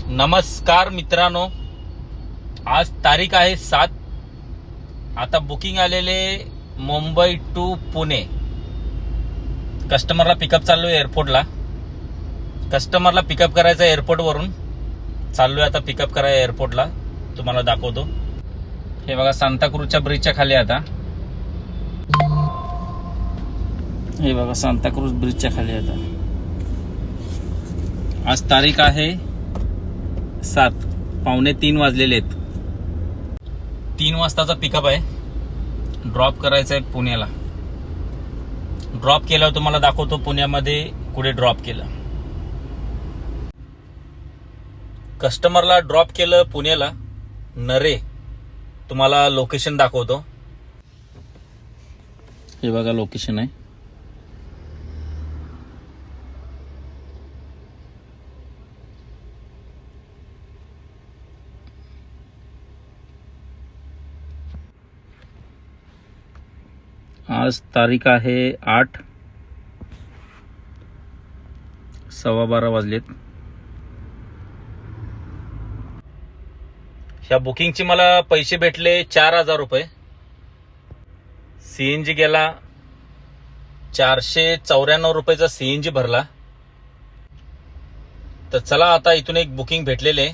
नमस्कार मित्रांनो, आज तारीख आहे 7. आता बुकिंग आलेले मुंबई टू पुणे. कस्टमरला पिकअप चाललोय एअरपोर्टला. कस्टमरला पिकअप करायचं एअरपोर्टवरून. चाललोय आता पिकअप करायला एअरपोर्टला. तुम्हाला दाखवतो. हे बघा सांताक्रूजच्या ब्रिजच्या खाली. आता हे बघा सांताक्रूज ब्रिजच्या खाली. आता आज तारीख आहे 7, 2:45 वाजलेले आहेत. 3 वाजताचा पिकअप आहे. ड्रॉप करायचं आहे पुण्याला. ड्रॉप केल्यावर तुम्हाला दाखवतो पुण्यामध्ये कुठे ड्रॉप केलं. कस्टमरला ड्रॉप केलं पुण्याला, नरे. तुम्हाला लोकेशन दाखवतो. हे बघा लोकेशन आहे. आज तारीख आहे 8, 12:15 वाजलेत. ह्या बुकिंगचे मला पैसे भेटले 4,000 रुपये. सीएनजी गेला 494 रुपयाचा सीएनजी भरला. तर चला आता इथून एक बुकिंग भेटलेले.